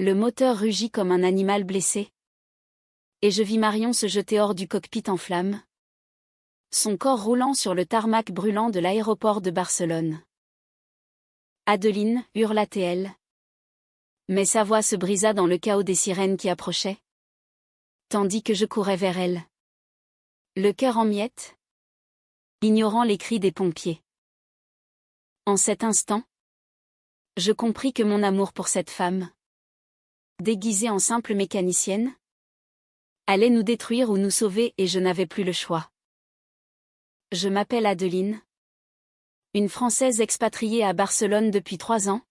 Le moteur rugit comme un animal blessé. Et je vis Marion se jeter hors du cockpit en flammes. Son corps roulant sur le tarmac brûlant de l'aéroport de Barcelone. Adeline, hurla-t-elle. Mais sa voix se brisa dans le chaos des sirènes qui approchaient. Tandis que je courais vers elle. Le cœur en miettes. Ignorant les cris des pompiers. En cet instant, je compris que mon amour pour cette femme, déguisée en simple mécanicienne, allait nous détruire ou nous sauver et je n'avais plus le choix. Je m'appelle Adeline. Une Française expatriée à Barcelone depuis 3 ans.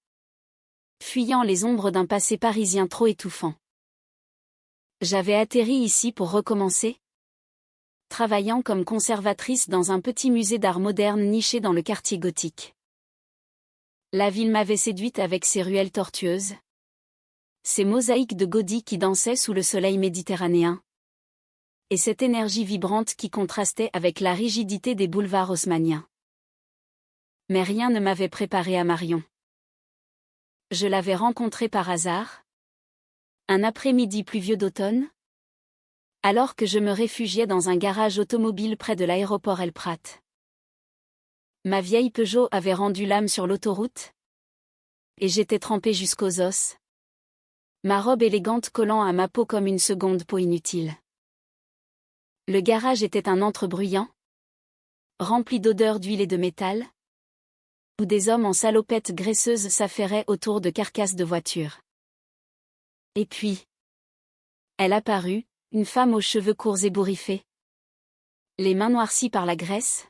Fuyant les ombres d'un passé parisien trop étouffant. J'avais atterri ici pour recommencer. Travaillant comme conservatrice dans un petit musée d'art moderne niché dans le quartier gothique. La ville m'avait séduite avec ses ruelles tortueuses. Ses mosaïques de Gaudí qui dansaient sous le soleil méditerranéen. Et cette énergie vibrante qui contrastait avec la rigidité des boulevards haussmanniens. Mais rien ne m'avait préparé à Marion. Je l'avais rencontrée par hasard. Un après-midi pluvieux d'automne. Alors que je me réfugiais dans un garage automobile près de l'aéroport El Prat. Ma vieille Peugeot avait rendu l'âme sur l'autoroute. Et j'étais trempée jusqu'aux os. Ma robe élégante collant à ma peau comme une seconde peau inutile. Le garage était un antre bruyant. Rempli d'odeurs d'huile et de métal. Où des hommes en salopettes graisseuses s'affairaient autour de carcasses de voitures. Et puis, elle apparut, une femme aux cheveux courts ébouriffés. Les mains noircies par la graisse.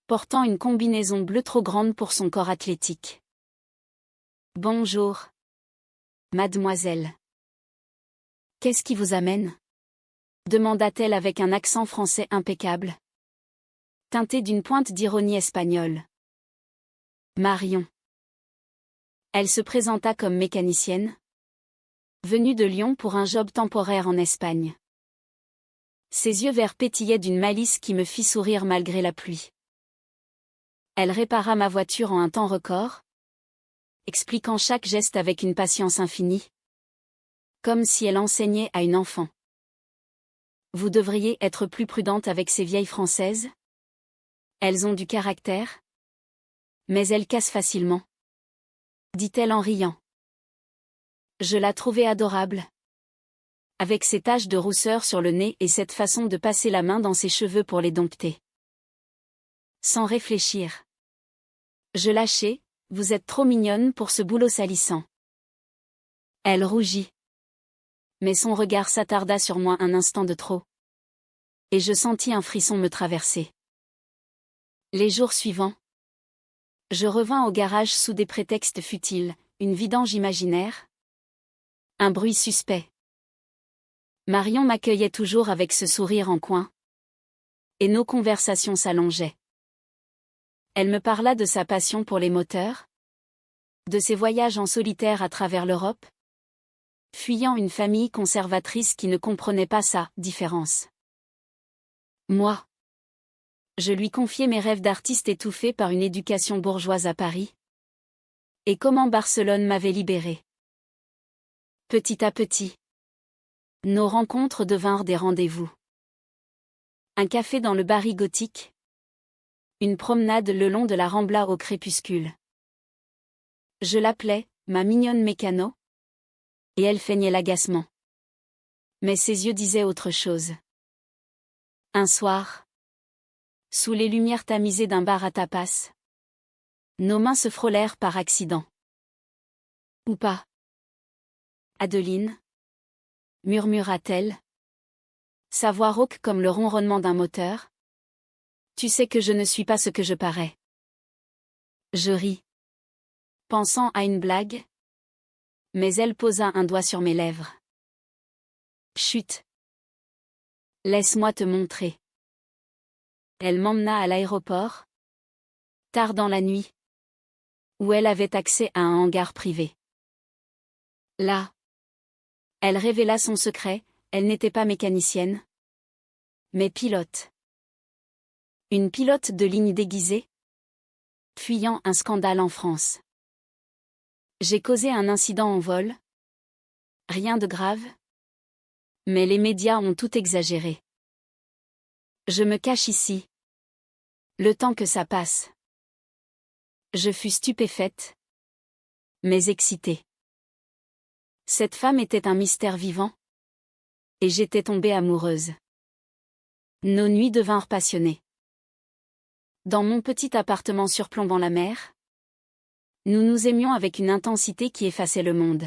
Portant une combinaison bleue trop grande pour son corps athlétique. Bonjour. Mademoiselle. Qu'est-ce qui vous amène ? Demanda-t-elle avec un accent français impeccable. Teinté d'une pointe d'ironie espagnole. Marion. Elle se présenta comme mécanicienne. Venue de Lyon pour un job temporaire en Espagne. Ses yeux verts pétillaient d'une malice qui me fit sourire malgré la pluie. Elle répara ma voiture en un temps record, expliquant chaque geste avec une patience infinie. Comme si elle enseignait à une enfant. Vous devriez être plus prudente avec ces vieilles Françaises. Elles ont du caractère. Mais elles cassent facilement. Dit-elle en riant. Je la trouvais adorable. Avec ses taches de rousseur sur le nez et cette façon de passer la main dans ses cheveux pour les dompter. Sans réfléchir. Je lâchai, vous êtes trop mignonne pour ce boulot salissant. Elle rougit. Mais son regard s'attarda sur moi un instant de trop. Et je sentis un frisson me traverser. Les jours suivants. Je revins au garage sous des prétextes futiles, une vidange imaginaire. Un bruit suspect. Marion m'accueillait toujours avec ce sourire en coin. Et nos conversations s'allongeaient. Elle me parla de sa passion pour les moteurs. De ses voyages en solitaire à travers l'Europe. Fuyant une famille conservatrice qui ne comprenait pas sa différence. Moi. Je lui confiai mes rêves d'artiste étouffés par une éducation bourgeoise à Paris. Et comment Barcelone m'avait libérée. Petit à petit. Nos rencontres devinrent des rendez-vous. Un café dans le Barry gothique. Une promenade le long de la Rambla au crépuscule. Je l'appelais, ma mignonne mécano. Et elle feignait l'agacement. Mais ses yeux disaient autre chose. Un soir. Sous les lumières tamisées d'un bar à tapas. Nos mains se frôlèrent par accident. Ou pas. Adeline. Murmura-t-elle. Sa voix rauque comme le ronronnement d'un moteur. Tu sais que je ne suis pas ce que je parais. Je ris. Pensant à une blague. Mais elle posa un doigt sur mes lèvres. Chut. Laisse-moi te montrer. Elle m'emmena à l'aéroport. Tard dans la nuit. Où elle avait accès à un hangar privé. Là. Elle révéla son secret, elle n'était pas mécanicienne. Mais pilote. Une pilote de ligne déguisée. Fuyant un scandale en France. J'ai causé un incident en vol. Rien de grave. Mais les médias ont tout exagéré. Je me cache ici. Le temps que ça passe. Je fus stupéfaite. Mais excitée. Cette femme était un mystère vivant. Et j'étais tombée amoureuse. Nos nuits devinrent passionnées. Dans mon petit appartement surplombant la mer, nous nous aimions avec une intensité qui effaçait le monde.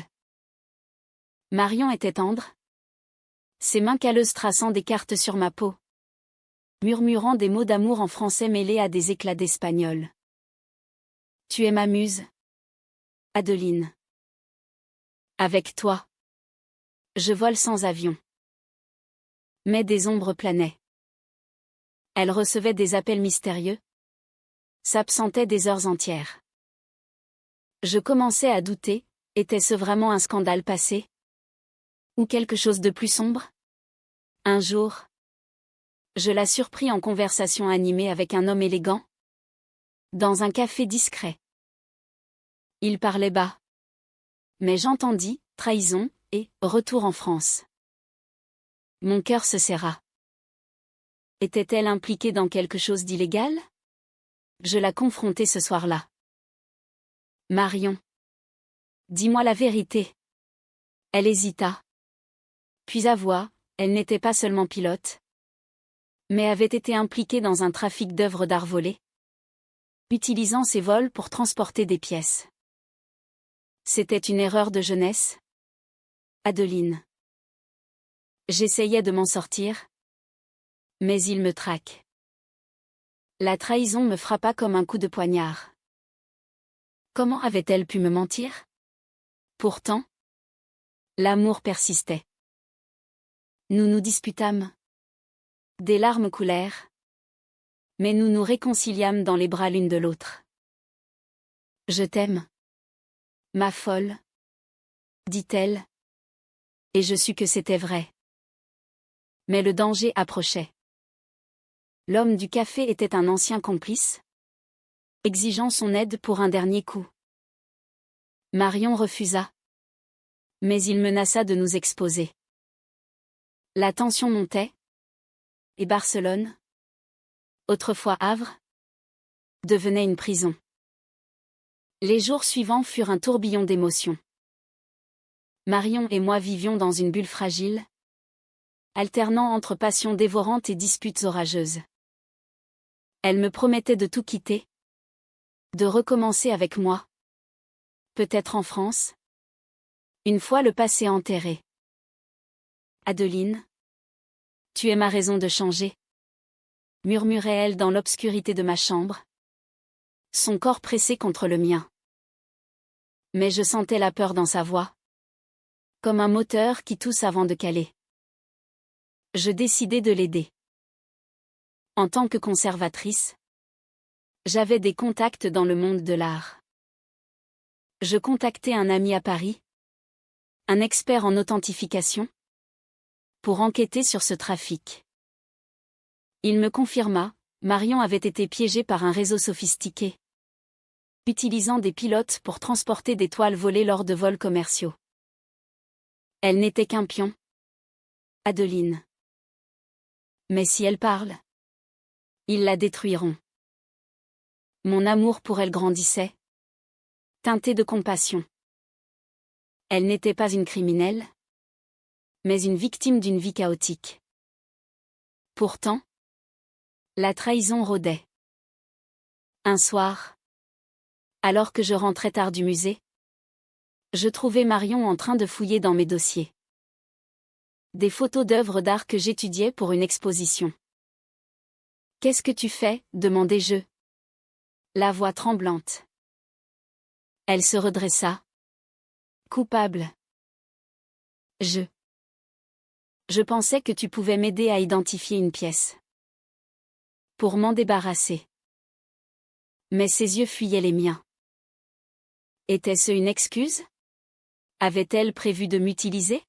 Marion était tendre. Ses mains calleuses traçant des cartes sur ma peau. Murmurant des mots d'amour en français mêlés à des éclats d'espagnol. Tu es ma muse, Adeline. Avec toi, je vole sans avion. Mais des ombres planaient. Elle recevait des appels mystérieux. S'absentait des heures entières. Je commençais à douter, était-ce vraiment un scandale passé? Ou quelque chose de plus sombre? Un jour, je la surpris en conversation animée avec un homme élégant. Dans un café discret. Il parlait bas. Mais j'entendis, trahison, et retour en France. Mon cœur se serra. Était-elle impliquée dans quelque chose d'illégal? Je la confrontai ce soir-là. Marion. Dis-moi la vérité. Elle hésita. Puis avoua, elle n'était pas seulement pilote, mais avait été impliquée dans un trafic d'œuvres d'art volées, utilisant ses vols pour transporter des pièces. C'était une erreur de jeunesse? Adeline. J'essayais de m'en sortir, mais il me traque. La trahison me frappa comme un coup de poignard. Comment avait-elle pu me mentir? Pourtant, l'amour persistait. Nous nous disputâmes. Des larmes coulèrent. Mais nous nous réconciliâmes dans les bras l'une de l'autre. Je t'aime. Ma folle. Dit-elle. Et je sus que c'était vrai. Mais le danger approchait. L'homme du café était un ancien complice, exigeant son aide pour un dernier coup. Marion refusa. Mais il menaça de nous exposer. La tension montait. Et Barcelone, autrefois Havre, devenait une prison. Les jours suivants furent un tourbillon d'émotions. Marion et moi vivions dans une bulle fragile, alternant entre passion dévorante et disputes orageuses. Elle me promettait de tout quitter, de recommencer avec moi. Peut-être en France, une fois le passé enterré. Adeline, tu es ma raison de changer, murmurait-elle dans l'obscurité de ma chambre, son corps pressé contre le mien. Mais je sentais la peur dans sa voix, comme un moteur qui tousse avant de caler. Je décidai de l'aider. En tant que conservatrice, j'avais des contacts dans le monde de l'art. Je contactai un ami à Paris, un expert en authentification, pour enquêter sur ce trafic. Il me confirma, Marion avait été piégée par un réseau sophistiqué, utilisant des pilotes pour transporter des toiles volées lors de vols commerciaux. Elle n'était qu'un pion. Adeline. Mais si elle parle, ils la détruiront. Mon amour pour elle grandissait, teinté de compassion. Elle n'était pas une criminelle, mais une victime d'une vie chaotique. Pourtant, la trahison rôdait. Un soir, alors que je rentrais tard du musée, je trouvai Marion en train de fouiller dans mes dossiers. Des photos d'œuvres d'art que j'étudiais pour une exposition. « Qu'est-ce que tu fais » demandai-je. La voix tremblante. Elle se redressa. Coupable. Je pensais que tu pouvais m'aider à identifier une pièce. Pour m'en débarrasser. Mais ses yeux fuyaient les miens. Était-ce une excuse? Avait-elle prévu de m'utiliser?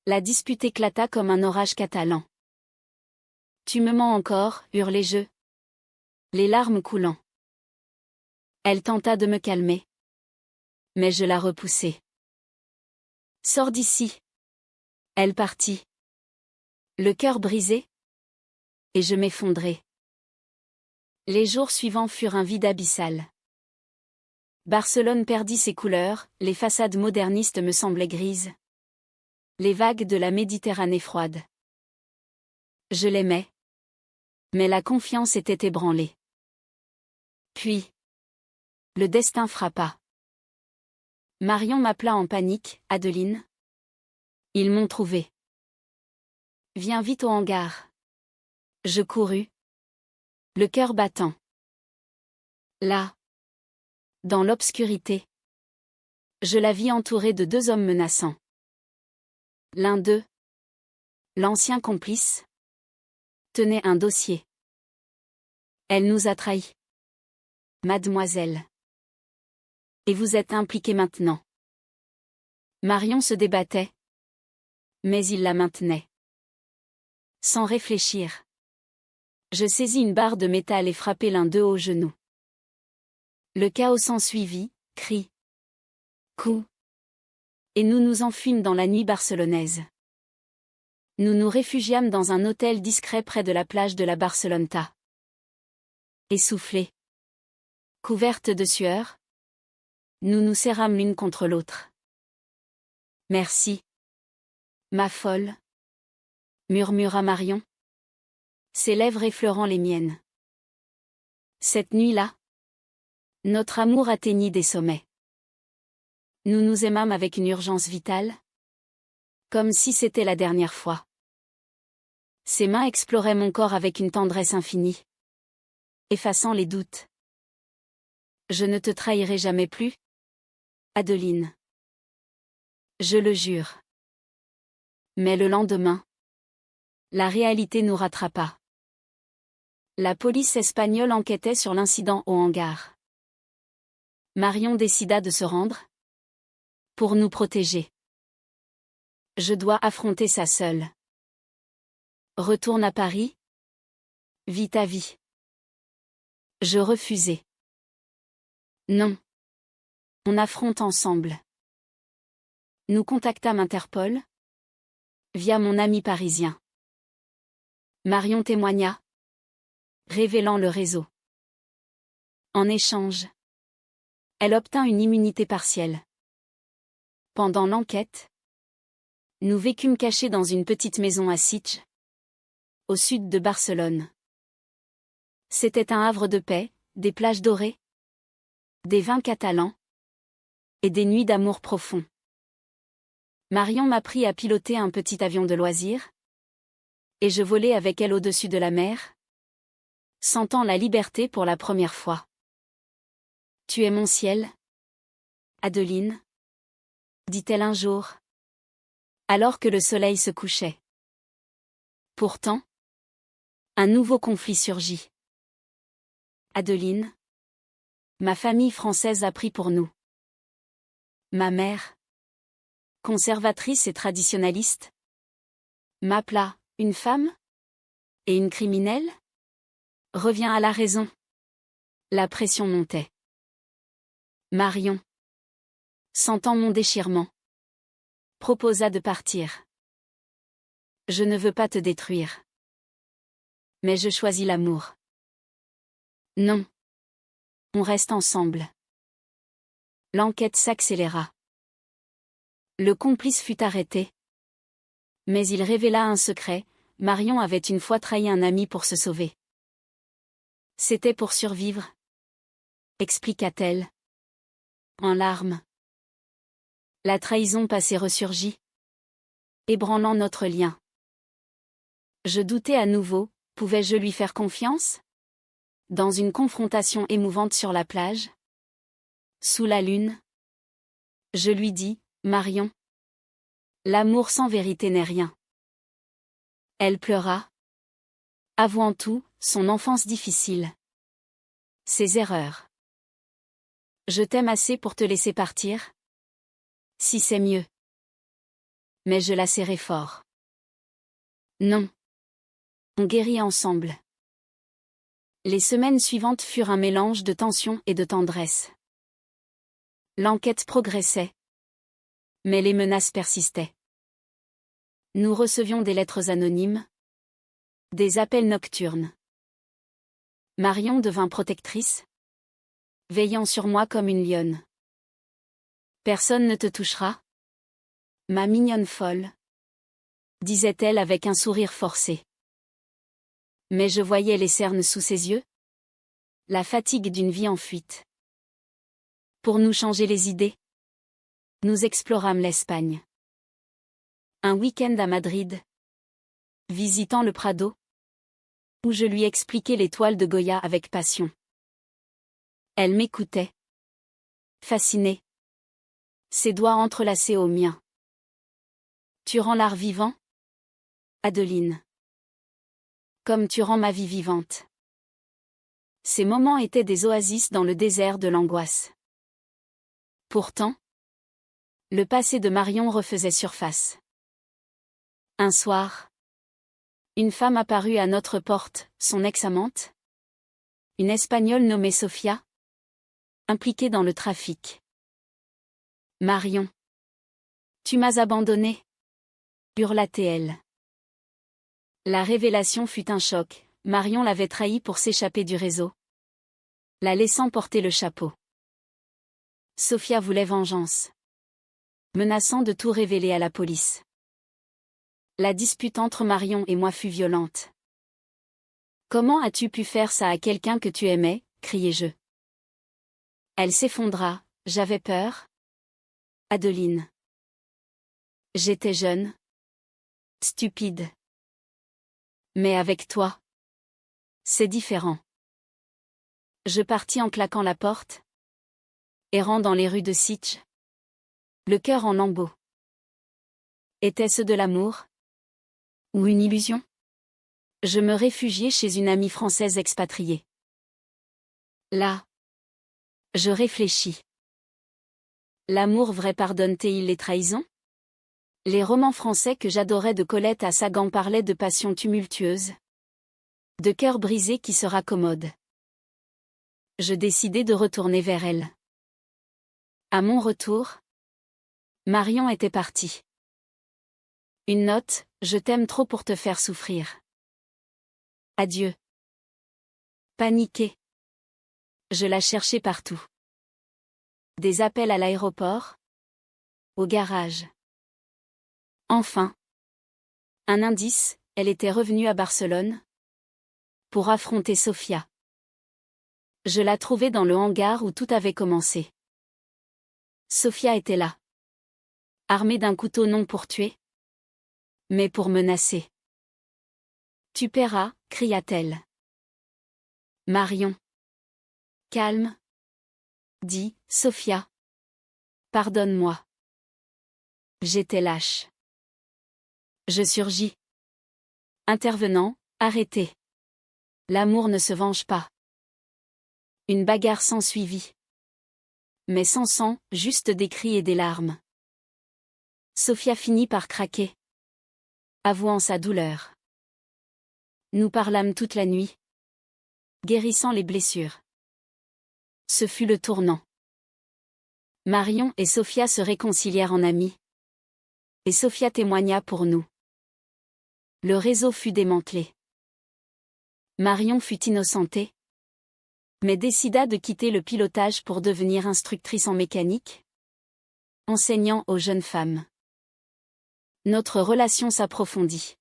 La dispute éclata comme un orage catalan. Tu me mens encore, hurlai-je. Les larmes coulant. Elle tenta de me calmer. Mais je la repoussai. Sors d'ici. Elle partit. Le cœur brisé. Et je m'effondrai. Les jours suivants furent un vide abyssal. Barcelone perdit ses couleurs, les façades modernistes me semblaient grises. Les vagues de la Méditerranée froide. Je l'aimais. Mais la confiance était ébranlée. Puis, le destin frappa. Marion m'appela en panique, Adeline. Ils m'ont trouvé. Viens vite au hangar. Je courus. Le cœur battant. Là. Dans l'obscurité. Je la vis entourée de deux hommes menaçants. L'un d'eux, l'ancien complice, tenait un dossier. Elle nous a trahis. Mademoiselle. Et vous êtes impliquée maintenant. Marion se débattait. Mais il la maintenait. Sans réfléchir. Je saisis une barre de métal et frappai l'un d'eux au genou. Le chaos s'ensuivit, cris, coups. Et nous nous enfuîmes dans la nuit barcelonaise. Nous nous réfugiâmes dans un hôtel discret près de la plage de la Barceloneta. Essoufflés. Couvertes de sueur. Nous nous serrâmes l'une contre l'autre. Merci. Ma folle. Murmura Marion. Ses lèvres effleurant les miennes. Cette nuit-là, notre amour atteignit des sommets. Nous nous aimâmes avec une urgence vitale. Comme si c'était la dernière fois. Ses mains exploraient mon corps avec une tendresse infinie. Effaçant les doutes. Je ne te trahirai jamais plus, Adeline. Je le jure. Mais le lendemain, la réalité nous rattrapa. La police espagnole enquêtait sur l'incident au hangar. Marion décida de se rendre. Pour nous protéger. Je dois affronter ça seule. Retourne à Paris. Vis ta vie. Je refusai. Non. On affronte ensemble. Nous contactâmes Interpol. Via mon ami parisien. Marion témoigna. Révélant le réseau. En échange. Elle obtint une immunité partielle. Pendant l'enquête, nous vécûmes cachés dans une petite maison à Sitges, au sud de Barcelone. C'était un havre de paix, des plages dorées, des vins catalans et des nuits d'amour profond. Marion m'apprit à piloter un petit avion de loisirs, et je volai avec elle au-dessus de la mer, sentant la liberté pour la première fois. Tu es mon ciel, Adeline, dit-elle un jour, alors que le soleil se couchait. Pourtant, un nouveau conflit surgit. Adeline, ma famille française a pris pour nous. Ma mère, conservatrice et traditionnaliste, m'appela une femme et une criminelle. Reviens à la raison. La pression montait. Marion, sentant mon déchirement, proposa de partir. Je ne veux pas te détruire. Mais je choisis l'amour. Non. On reste ensemble. L'enquête s'accéléra. Le complice fut arrêté. Mais il révéla un secret, Marion avait une fois trahi un ami pour se sauver. C'était pour survivre, expliqua-t-elle. En larmes. La trahison passée ressurgit, ébranlant notre lien. Je doutais à nouveau, pouvais-je lui faire confiance? Dans une confrontation émouvante sur la plage? Sous la lune? Je lui dis, Marion. L'amour sans vérité n'est rien. Elle pleura. Avouant tout, son enfance difficile. Ses erreurs. Je t'aime assez pour te laisser partir? Si c'est mieux. Mais je la serrai fort. Non. On guérit ensemble. Les semaines suivantes furent un mélange de tension et de tendresse. L'enquête progressait. Mais les menaces persistaient. Nous recevions des lettres anonymes, des appels nocturnes. Marion devint protectrice, veillant sur moi comme une lionne. Personne ne te touchera, ma mignonne folle, disait-elle avec un sourire forcé. Mais je voyais les cernes sous ses yeux, la fatigue d'une vie en fuite. Pour nous changer les idées, nous explorâmes l'Espagne. Un week-end à Madrid, visitant le Prado, où je lui expliquais les toiles de Goya avec passion. Elle m'écoutait, fascinée, ses doigts entrelacés aux miens. Tu rends l'art vivant, Adeline. Comme tu rends ma vie vivante. Ces moments étaient des oasis dans le désert de l'angoisse. Pourtant, le passé de Marion refaisait surface. Un soir, une femme apparut à notre porte, son ex-amante. Une Espagnole nommée Sofia, impliquée dans le trafic. Marion. Tu m'as abandonnée, hurla-t-elle. La révélation fut un choc, Marion l'avait trahie pour s'échapper du réseau, la laissant porter le chapeau. Sofia voulait vengeance, menaçant de tout révéler à la police. La dispute entre Marion et moi fut violente. Comment as-tu pu faire ça à quelqu'un que tu aimais, criai-je. Elle s'effondra, j'avais peur. Adeline. J'étais jeune. Stupide. Mais avec toi, c'est différent. Je partis en claquant la porte, errant dans les rues de Sitges, le cœur en lambeaux. Était-ce de l'amour? Ou une illusion? Je me réfugiai chez une amie française expatriée. Là, je réfléchis. L'amour vrai pardonne-t-il les trahisons? Les romans français que j'adorais de Colette à Sagan parlaient de passions tumultueuses, de cœurs brisés qui se raccommodent. Je décidai de retourner vers elle. À mon retour, Marion était partie. Une note, je t'aime trop pour te faire souffrir. Adieu. Paniquée. Je la cherchais partout. Des appels à l'aéroport, au garage. Enfin. Un indice, elle était revenue à Barcelone pour affronter Sofia. Je la trouvai dans le hangar où tout avait commencé. Sofia était là. Armée d'un couteau non pour tuer, mais pour menacer. Tu paieras, cria-t-elle. Marion. Calme. Dit, Sofia. Pardonne-moi. J'étais lâche. Je surgis. Intervenant, arrêtez. L'amour ne se venge pas. Une bagarre s'ensuivit. Mais sans sang, juste des cris et des larmes. Sofia finit par craquer, avouant sa douleur. Nous parlâmes toute la nuit, guérissant les blessures. Ce fut le tournant. Marion et Sofia se réconcilièrent en amies. Et Sofia témoigna pour nous. Le réseau fut démantelé. Marion fut innocentée, mais décida de quitter le pilotage pour devenir instructrice en mécanique, enseignant aux jeunes femmes. Notre relation s'approfondit.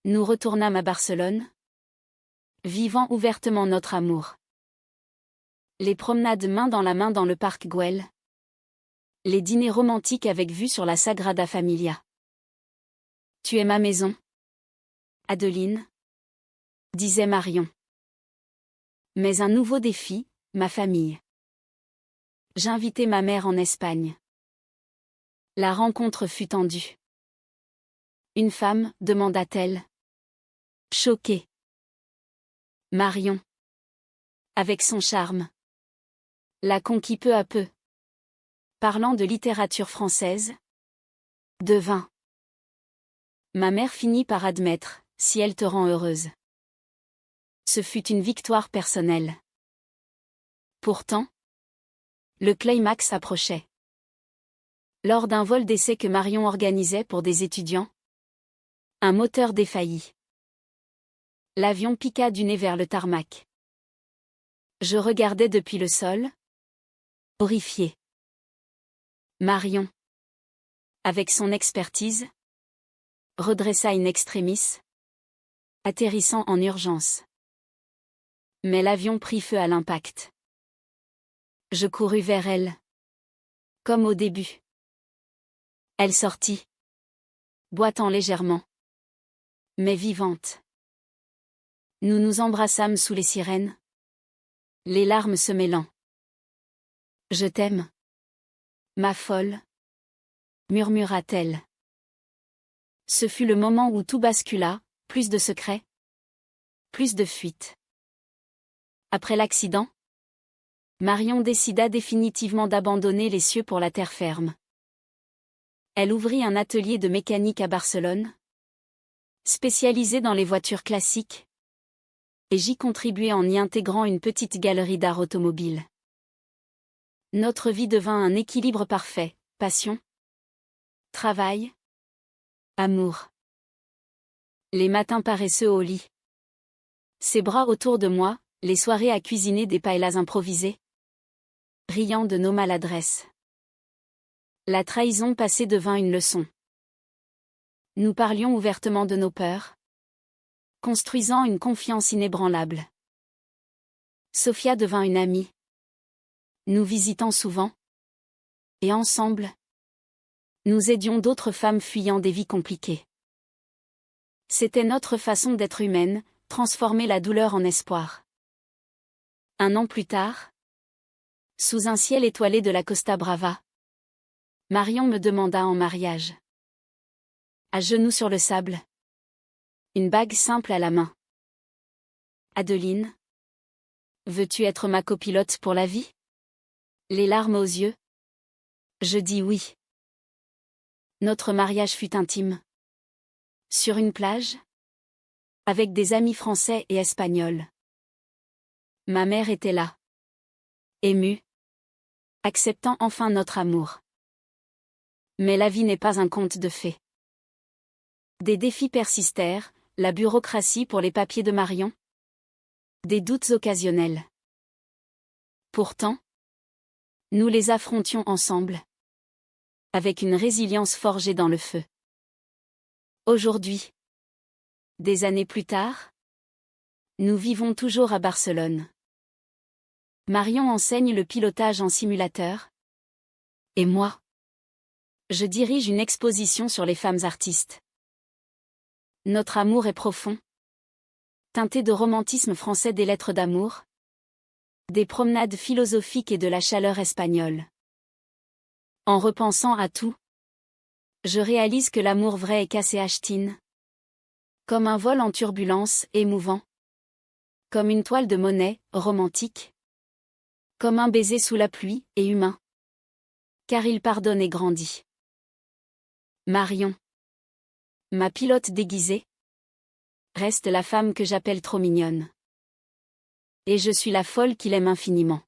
Nous retournâmes à Barcelone, vivant ouvertement notre amour. Les promenades main dans le parc Güell. Les dîners romantiques avec vue sur la Sagrada Familia. Tu es ma maison, Adeline, disait Marion. Mais un nouveau défi, ma famille. J'invitai ma mère en Espagne. La rencontre fut tendue. Une femme, demanda-t-elle. Choquée. Marion. Avec son charme. La conquit peu à peu. Parlant de littérature française. De vin. Ma mère finit par admettre, si elle te rend heureuse. Ce fut une victoire personnelle. Pourtant, le climax approchait. Lors d'un vol d'essai que Marion organisait pour des étudiants, un moteur défaillit. L'avion piqua du nez vers le tarmac. Je regardais depuis le sol, horrifié. Marion, avec son expertise, redressa in extremis, atterrissant en urgence. Mais l'avion prit feu à l'impact. Je courus vers elle. Comme au début. Elle sortit. Boitant légèrement. Mais vivante. Nous nous embrassâmes sous les sirènes. Les larmes se mêlant. Je t'aime. Ma folle. Murmura-t-elle. Ce fut le moment où tout bascula, plus de secrets. Plus de fuites. Après l'accident, Marion décida définitivement d'abandonner les cieux pour la terre ferme. Elle ouvrit un atelier de mécanique à Barcelone, spécialisé dans les voitures classiques, et j'y contribuai en y intégrant une petite galerie d'art automobile. Notre vie devint un équilibre parfait, passion, travail, amour. Les matins paresseux au lit. Ses bras autour de moi, les soirées à cuisiner des paellas improvisées. Riant de nos maladresses. La trahison passée devint une leçon. Nous parlions ouvertement de nos peurs, construisant une confiance inébranlable. Sophia devint une amie. Nous visitant souvent. Et ensemble, nous aidions d'autres femmes fuyant des vies compliquées. C'était notre façon d'être humaine, transformer la douleur en espoir. Un an plus tard, sous un ciel étoilé de la Costa Brava, Marion me demanda en mariage. À genoux sur le sable. Une bague simple à la main. Adeline, veux-tu être ma copilote pour la vie? Les larmes aux yeux. Je dis oui. Notre mariage fut intime. Sur une plage. Avec des amis français et espagnols. Ma mère était là. Émue. Acceptant enfin notre amour. Mais la vie n'est pas un conte de fées. Des défis persistèrent, la bureaucratie pour les papiers de Marion. Des doutes occasionnels. Pourtant, nous les affrontions ensemble. Avec une résilience forgée dans le feu. Aujourd'hui, des années plus tard, nous vivons toujours à Barcelone. Marion enseigne le pilotage en simulateur. Et moi, je dirige une exposition sur les femmes artistes. Notre amour est profond. Teinté de romantisme français des lettres d'amour. Des promenades philosophiques et de la chaleur espagnole. En repensant à tout, je réalise que l'amour vrai est cassé Ashtine. Comme un vol en turbulence, émouvant. Comme une toile de Monet, romantique. Comme un baiser sous la pluie, et humain. Car il pardonne et grandit. Marion. Ma pilote déguisée. Reste la femme que j'appelle trop mignonne. Et je suis la folle qu'il aime infiniment.